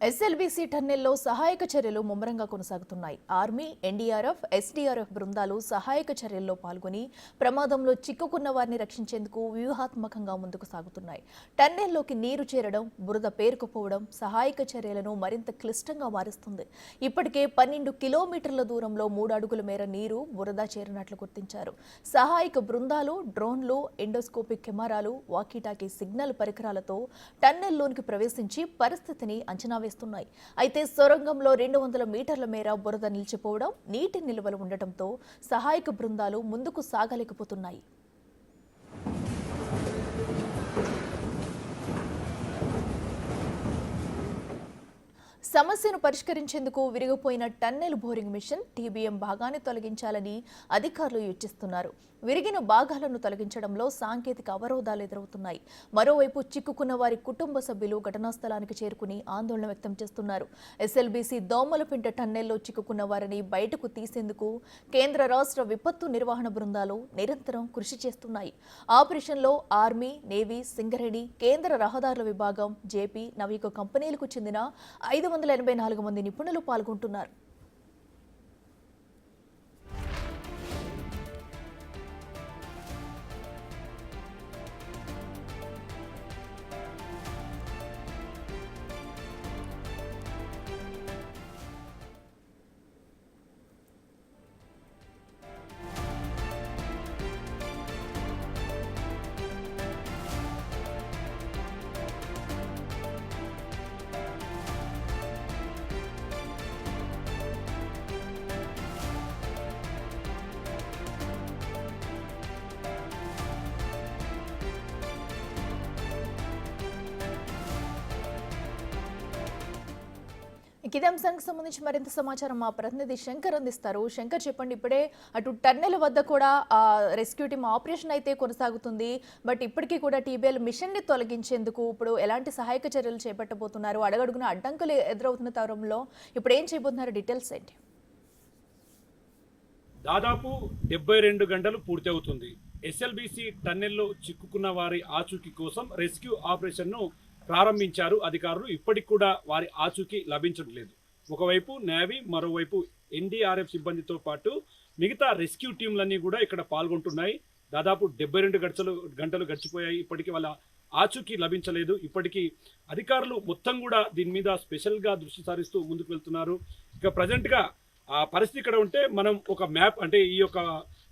SLBC టన్నెల్లో సహాయక చర్యలు ముమ్మరంగా కొనసాగుతున్నాయి. ఆర్మీ, ఎన్డీఆర్ఎఫ్, ఎస్డీఆర్ఎఫ్ బృందాలు సహాయక చర్యల్లో పాల్గొని ప్రమాదంలో చిక్కుకున్న వారిని రక్షించేందుకు వ్యూహాత్మకంగా ముందుకు సాగుతున్నాయి. టన్నెల్లోకి నీరు చేరడం, బురద పేరుకుపోవడం సహాయక చర్యలను మరింత క్లిష్టంగా మారుస్తుంది. ఇప్పటికే 12 కిలోమీటర్ల దూరంలో 3 అడుగుల మేర నీరు, బురద చేరినట్లు గుర్తించారు. సహాయక బృందాలు డ్రోన్లు, ఎండోస్కోపిక్ కెమెరాలు, వాకీటాకీ సిగ్నల్ పరికరాలతో టన్నెల్లోనికి ప్రవేశించి పరిస్థితిని అంచనా వేస్తున్నాయి. అయితే సొరంగంలో 200 మీటర్ల మేర బురద నిలిచిపోవడం, నీటి నిల్వలు ఉండటంతో సహాయక బృందాలు ముందుకు సాగలేకపోతున్నాయి. సమస్యను పరిష్కరించేందుకు విరిగిపోయిన టన్నెల్ బోరింగ్ మిషన్ టీబీఎం భాగాన్ని తొలగించాలని అధికారులు యోచిస్తున్నారు. విరిగిన భాగాలను తొలగించడంలో సాంకేతిక అవరోధాలు ఎదురవుతున్నాయి. మరోవైపు చిక్కుకున్న వారి కుటుంబ సభ్యులు ఘటనా స్థలానికి చేరుకుని ఆందోళన వ్యక్తం చేస్తున్నారు. ఎస్ఎల్బీసీ దోమలపెంట టన్నెల్లో చిక్కుకున్న వారిని బయటకు తీసేందుకు కేంద్ర రాష్ట్ర విపత్తు నిర్వహణ బృందాలు నిరంతరం కృషి చేస్తున్నాయి. ఆపరేషన్లో ఆర్మీ, నేవీ, సింగరేణి, కేంద్ర రహదారుల విభాగం, జేపీ, నవీకో కంపెనీలకు చెందిన 584 మంది నిపుణులు పాల్గొంటున్నారు. ఇదే అంశానికి సంబంధించి మరింత సమాచారం మా ప్రతినిధి శంకర్ అందిస్తారు. శంకర్, చెప్పండి. ఇప్పుడే అటు టన్నెల్ వద్ద కూడా రెస్క్యూ టీమ్ ఆపరేషన్ అయితే కొనసాగుతుంది. బట్ ఇప్పటికీ కూడా టీబీఎల్ మిషన్ ని తొలగించేందుకు ఇప్పుడు ఎలాంటి సహాయక చర్యలు చేపట్టబోతున్నారు? అడుగడుగున అడ్డంకులు ఎదురవుతున్న తరంలో ఇప్పుడు ఏం చేయబోతున్నారు? డీటెయిల్స్ ఏంటి? దాదాపు 72 గంటలు పూర్తి అవుతుంది. ఎస్ఎల్బీసీ టన్నెల్లో చిక్కుకున్న వారి ఆచూకీ కోసం రెస్క్యూ ఆపరేషన్ను ప్రారంభించారు అధికారులు. ఇప్పటికి కూడా వారి ఆచూకీ లభించట్లేదు. ఒకవైపు నేవీ, మరోవైపు ఎన్డీఆర్ఎఫ్ సిబ్బందితో పాటు మిగతా రెస్క్యూ టీంలన్నీ కూడా ఇక్కడ పాల్గొంటున్నాయి. దాదాపు 72 గంటలు గడిచిపోయాయి. ఇప్పటికీ వాళ్ళ ఆచూకీ లభించలేదు. ఇప్పటికీ అధికారులు మొత్తం కూడా దీని మీద స్పెషల్గా దృష్టి సారిస్తూ ముందుకు వెళ్తున్నారు. ఇక ప్రజెంట్గా ఆ పరిస్థితి ఇక్కడ ఉంటే మనం ఒక మ్యాప్, అంటే ఈ యొక్క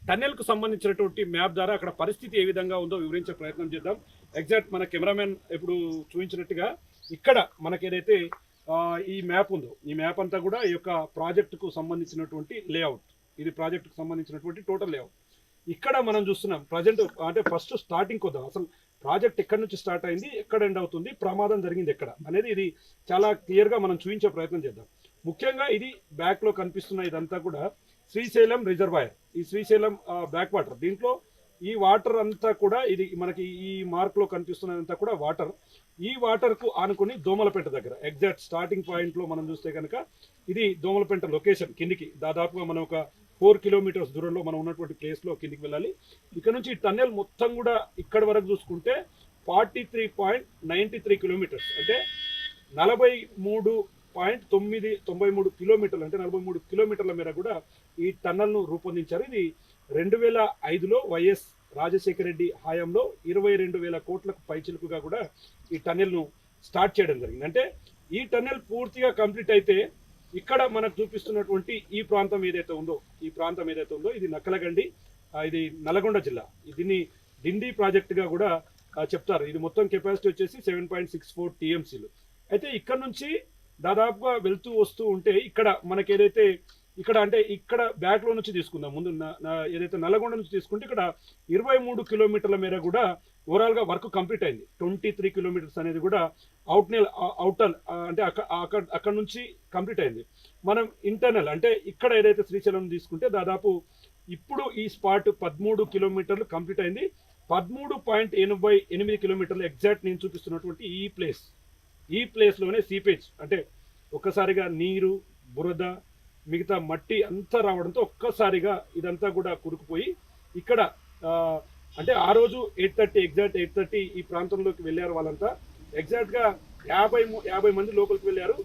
టన్నెల్కు సంబంధించినటువంటి మ్యాప్ ద్వారా అక్కడ పరిస్థితి ఏ విధంగా ఉందో వివరించే ప్రయత్నం చేద్దాం. ఎగ్జాక్ట్ మన కెమెరామెన్ ఇప్పుడు చూపించినట్టుగా ఇక్కడ మనకి ఏదైతే ఈ మ్యాప్ ఉందో, ఈ మ్యాప్ అంతా కూడా ఈ యొక్క ప్రాజెక్టుకు సంబంధించినటువంటి లేఅవుట్. ఇది ప్రాజెక్టుకు సంబంధించినటువంటి టోటల్ లేఅవుట్. ఇక్కడ మనం చూస్తున్నాం ప్రజెంట్, అంటే ఫస్ట్ స్టార్టింగ్ కొద్దాం. అసలు ప్రాజెక్ట్ ఎక్కడి నుంచి స్టార్ట్ అయింది, ఎక్కడ ఎండ్ అవుతుంది, ప్రమాదం జరిగింది ఎక్కడ అనేది ఇది చాలా క్లియర్గా మనం చూపించే ప్రయత్నం చేద్దాం. ముఖ్యంగా ఇది బ్యాక్లో కనిపిస్తున్న ఇదంతా కూడా శ్రీశైలం రిజర్వాయర్. ఈ శ్రీశైలం బ్యాక్ వాటర్, దీంట్లో ఈ వాటర్ అంతా కూడా ఇది మనకి ఈ మార్క్లో కనిపిస్తున్నదంతా కూడా వాటర్. ఈ వాటర్కు ఆనుకుని దోమలపేట దగ్గర ఎగ్జాక్ట్ స్టార్టింగ్ పాయింట్లో మనం చూస్తే కనుక ఇది దోమలపేట లొకేషన్. కిందికి దాదాపుగా మనం ఒక 4 కిలోమీటర్స్ దూరంలో మనం ఉన్నటువంటి ప్లేస్లో కిందికి వెళ్ళాలి. ఇక్కడ నుంచి టన్నెల్ మొత్తం కూడా ఇక్కడి వరకు చూసుకుంటే 43.93 కిలోమీటర్స్, అంటే 43.93 కిలోమీటర్లు, అంటే 43 కిలోమీటర్ల మేర కూడా ఈ టన్నెల్ను రూపొందించారు. ఇది 2005లో వైఎస్ రాజశేఖర రెడ్డి హయాంలో 22,000 కోట్లకు పైచిలుకుగా కూడా ఈ టన్నెల్ను స్టార్ట్ చేయడం జరిగింది. అంటే ఈ టన్నెల్ పూర్తిగా కంప్లీట్ అయితే ఇక్కడ మనకు చూపిస్తున్నటువంటి ఈ ప్రాంతం ఏదైతే ఉందో, ఇది నక్కలగండి, ఇది నల్గొండ జిల్లా. దీన్ని డిండి ప్రాజెక్టుగా కూడా చెప్తారు. ఇది మొత్తం కెపాసిటీ వచ్చేసి 7.64 టీఎంసీలు. అయితే ఇక్కడ నుంచి దాదాపుగా వెళ్తూ వస్తూ ఉంటే ఇక్కడ మనకి ఏదైతే ఇక్కడ, అంటే ఇక్కడ బ్యాక్లో నుంచి తీసుకుందాం, ముందు ఏదైతే నల్లగొండ నుంచి తీసుకుంటే ఇక్కడ 23 కిలోమీటర్ల మేర కూడా ఓవరాల్గా వర్క్ కంప్లీట్ అయింది. 23 కిలోమీటర్స్ అనేది కూడా అవుటర్, అంటే అక్కడ నుంచి కంప్లీట్ అయింది. మనం ఇంటర్నల్, అంటే ఇక్కడ ఏదైతే శ్రీశైలం తీసుకుంటే దాదాపు ఇప్పుడు ఈ స్పాట్ 13 కిలోమీటర్లు కంప్లీట్ అయింది. 13.88 కిలోమీటర్లు ఎగ్జాక్ట్ నేను చూపిస్తున్నటువంటి ఈ ప్లేస్లోనే సీపేజ్, అంటే ఒక్కసారిగా నీరు, బురద, మిగతా మట్టి అంతా రావడంతో ఒక్కసారిగా ఇదంతా కూడా కురుకుపోయి ఇక్కడ అంటే ఆ రోజు 8:30 ఈ ప్రాంతంలోకి వెళ్ళారు వాళ్ళంతా. ఎగ్జాక్ట్గా 50 మంది లోపలికి వెళ్ళారు.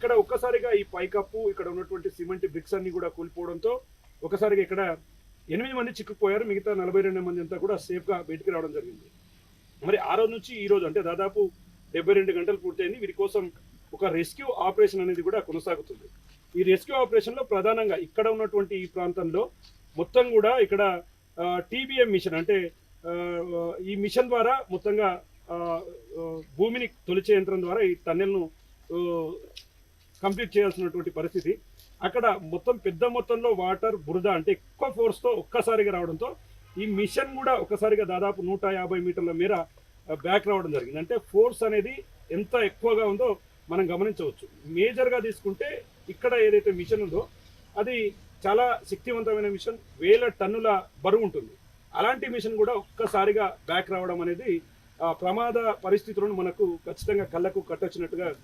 ఇక్కడ ఒక్కసారిగా ఈ పైకప్పు ఇక్కడ ఉన్నటువంటి సిమెంట్ బ్రిక్స్ అన్ని కూడా కూలిపోవడంతో ఒకసారిగా ఇక్కడ 8 మంది చిక్కుపోయారు. మిగతా 42 మంది అంతా కూడా సేఫ్గా బయటికి రావడం జరిగింది. మరి ఆ రోజు నుంచి ఈ రోజు అంటే దాదాపు 72 గంటలు పూర్తయింది. వీరి కోసం ఒక రెస్క్యూ ఆపరేషన్ అనేది కూడా కొనసాగుతుంది. ఈ రెస్క్యూ ఆపరేషన్లో ప్రధానంగా ఇక్కడ ఉన్నటువంటి ఈ ప్రాంతంలో మొత్తం కూడా ఇక్కడ టీబీఎం మిషన్ అంటే ఈ మిషన్ ద్వారా మొత్తంగా భూమిని తొలిచే యంత్రం ద్వారా ఈ టన్నెల్ను కంప్లీట్ చేయాల్సినటువంటి పరిస్థితి. అక్కడ మొత్తం పెద్ద మొత్తంలో వాటర్ బురద అంటే ఎక్కువ ఫోర్స్తో ఒక్కసారిగా రావడంతో ఈ మిషన్ కూడా ఒక్కసారిగా దాదాపు 150 మీటర్ల మేర బ్యాక్ రావడం జరిగింది. అంటే ఫోర్స్ అనేది ఎంత ఎక్కువగా ఉందో మనం గమనించవచ్చు. మేజర్గా తీసుకుంటే ఇక్కడ ఏదైతే మిషన్ ఉందో అది చాలా శక్తివంతమైన మిషన్, 1000 టన్నుల బరువు ఉంటుంది. అలాంటి మిషన్ కూడా ఒక్కసారిగా బ్యాక్ రావడం అనేది ప్రమాద పరిస్థితులను మనకు ఖచ్చితంగా కళ్ళకు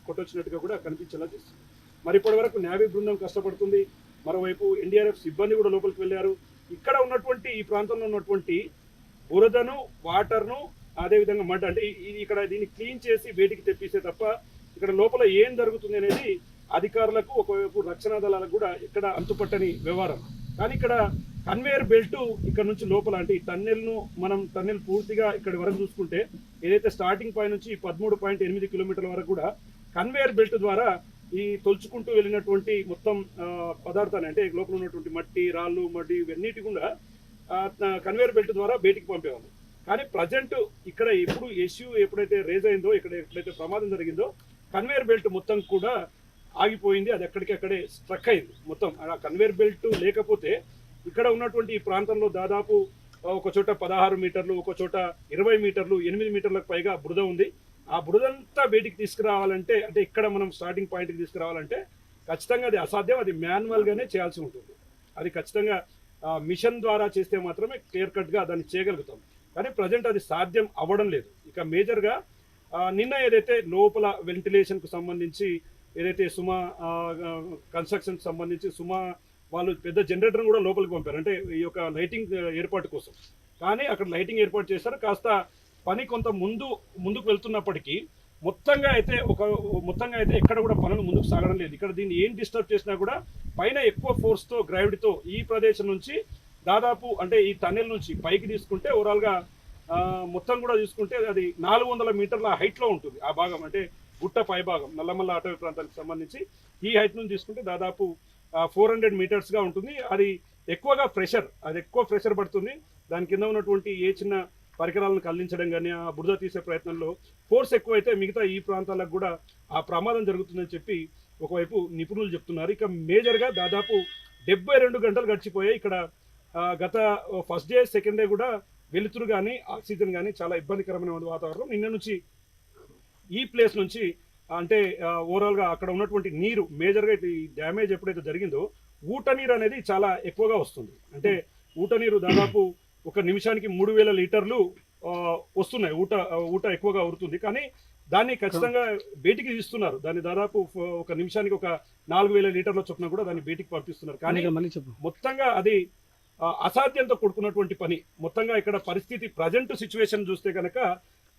కొట్టొచ్చినట్టుగా కూడా కనిపించేలా చేస్తుంది. మరి ఇప్పటి వరకు నేవీ బృందం కష్టపడుతుంది. మరోవైపు ఎన్డీఆర్ఎఫ్ సిబ్బంది కూడా లోపలికి వెళ్ళారు. ఇక్కడ ఉన్నటువంటి ఈ ప్రాంతంలో ఉన్నటువంటి బురదను, వాటర్ను, అదేవిధంగా మడ్ అంటే ఇక్కడ దీన్ని క్లీన్ చేసి బయటికి తెప్పిస్తే తప్ప ఇక్కడ లోపల ఏం జరుగుతుంది అనేది అధికారులకు ఒకవైపు రక్షణ దళాలకు కూడా ఇక్కడ అంతుపట్టని వ్యవహారం. కానీ ఇక్కడ కన్వేయర్ బెల్ట్ ఇక్కడ నుంచి లోపల అంటే ఈ టన్నెల్ పూర్తిగా ఇక్కడ వరకు చూసుకుంటే ఏదైతే స్టార్టింగ్ పాయింట్ నుంచి 13.8 కిలోమీటర్ల వరకు కూడా కన్వేయర్ బెల్ట్ ద్వారా ఈ తొలుచుకుంటూ వెళ్ళినటువంటి మొత్తం పదార్థాన్ని అంటే లోపల ఉన్నటువంటి మట్టి, రాళ్ళు, మడ్డి ఇవన్నిటి కూడా కన్వేయర్ బెల్ట్ ద్వారా బయటికి పంపేవాళ్ళు. కానీ ప్రజెంట్ ఇక్కడ ఎప్పుడైతే రేజ్ అయిందో, ఎక్కడైతే ప్రమాదం జరిగిందో కన్వేయర్ బెల్ట్ మొత్తం కూడా ఆగిపోయింది. అది ఎక్కడికక్కడే స్ట్రక్ అయింది మొత్తం. ఆ కన్వేయర్ బెల్ట్ లేకపోతే ఇక్కడ ఉన్నటువంటి ఈ ప్రాంతంలో దాదాపు ఒక చోట 16 మీటర్లు, ఒక చోట 20 మీటర్లు, 8 మీటర్లకు పైగా బురద ఉంది. ఆ బురదంతా బయటికి తీసుకురావాలంటే అంటే ఇక్కడ మనం స్టార్టింగ్ పాయింట్కి తీసుకురావాలంటే ఖచ్చితంగా అది అసాధ్యం. అది మాన్యువల్గానే చేయాల్సి ఉంటుంది. అది ఖచ్చితంగా మిషన్ ద్వారా చేస్తే మాత్రమే క్లియర్ కట్గా దాన్ని చేయగలుగుతాం. కానీ ప్రజెంట్ అది సాధ్యం అవ్వడం లేదు. ఇక మేజర్గా నిన్న ఏదైతే లోపల వెంటిలేషన్కు సంబంధించి ఏదైతే సుమా కన్స్ట్రక్షన్కి సంబంధించి సుమా వాళ్ళు పెద్ద జనరేటర్ని కూడా లోపలికి పంపారు అంటే ఈ యొక్క లైటింగ్ ఏర్పాటు కోసం. కానీ అక్కడ లైటింగ్ ఏర్పాటు చేశారు. కాస్త పని కొంత ముందుకు వెళ్తున్నప్పటికీ మొత్తంగా అయితే ఎక్కడ కూడా పనులు ముందుకు సాగడం లేదు. ఇక్కడ దీన్ని ఏం డిస్టర్బ్ చేసినా కూడా పైన ఎక్కువ ఫోర్స్తో, గ్రావిటీతో ఈ ప్రదేశం నుంచి దాదాపు అంటే ఈ టన్నెల్ నుంచి పైకి తీసుకుంటే ఓవరాల్గా మొత్తం కూడా తీసుకుంటే అది 400 మీటర్ల హైట్లో ఉంటుంది. ఆ భాగం అంటే గుట్ట పై భాగం నల్లమల్ల అటవీ ప్రాంతానికి సంబంధించి ఈ హైట్ నుంచి తీసుకుంటే దాదాపు 400 మీటర్స్గా ఉంటుంది. అది ఎక్కువ ప్రెషర్ పడుతుంది. దాని కింద ఉన్నటువంటి ఏ చిన్న పరికరాలను కదిలించడం కానీ ఆ బురద తీసే ప్రయత్నంలో ఫోర్స్ ఎక్కువైతే మిగతా ఈ ప్రాంతాలకు కూడా ఆ ప్రమాదం జరుగుతుందని చెప్పి ఒకవైపు నిపుణులు చెప్తున్నారు. ఇక మేజర్గా దాదాపు 72 గంటలు గడిచిపోయాయి. ఇక్కడ గత ఫస్ట్ డే, సెకండ్ డే కూడా వెలుతురు కానీ ఆక్సిజన్ కానీ చాలా ఇబ్బందికరమైన వాతావరణం. నిన్న నుంచి ఈ ప్లేస్ నుంచి అంటే ఓవరాల్గా అక్కడ ఉన్నటువంటి నీరు మేజర్గా ఈ డ్యామేజ్ ఎప్పుడైతే జరిగిందో ఊట నీరు అనేది చాలా ఎక్కువగా వస్తుంది. అంటే ఊట నీరు దాదాపు ఒక నిమిషానికి 3000 లీటర్లు వస్తున్నాయి. ఊట ఎక్కువగా ఉరుతుంది. కానీ దాన్ని ఖచ్చితంగా బయటికి తీస్తున్నారు. దాన్ని దాదాపు ఒక నిమిషానికి ఒక 4000 లీటర్ల చొప్పున కూడా దాన్ని బయటికి పంపిస్తున్నారు. కానీ మొత్తంగా అది అసాధ్యంతో కూడుకున్నటువంటి పని. మొత్తంగా ఇక్కడ పరిస్థితి ప్రజెంట్ సిచ్యువేషన్ చూస్తే కనుక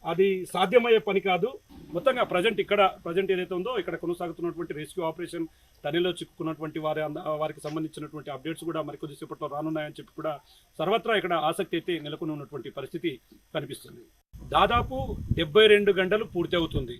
అది సాధ్యమయ్యే పని కాదు. మొత్తంగా ప్రజెంట్ ఏదైతే ఉందో ఇక్కడ కొనసాగుతున్నటువంటి రెస్క్యూ ఆపరేషన్, టన్నెల్లో చిక్కుకున్నటువంటి వారికి సంబంధించినటువంటి అప్డేట్స్ కూడా మరికొద్దిసేపట్లో రానున్నాయని చెప్పి కూడా సర్వత్రా ఇక్కడ ఆసక్తి అయితే నెలకొని ఉన్నటువంటి పరిస్థితి కనిపిస్తుంది. దాదాపు 72 గంటలు పూర్తి అవుతుంది.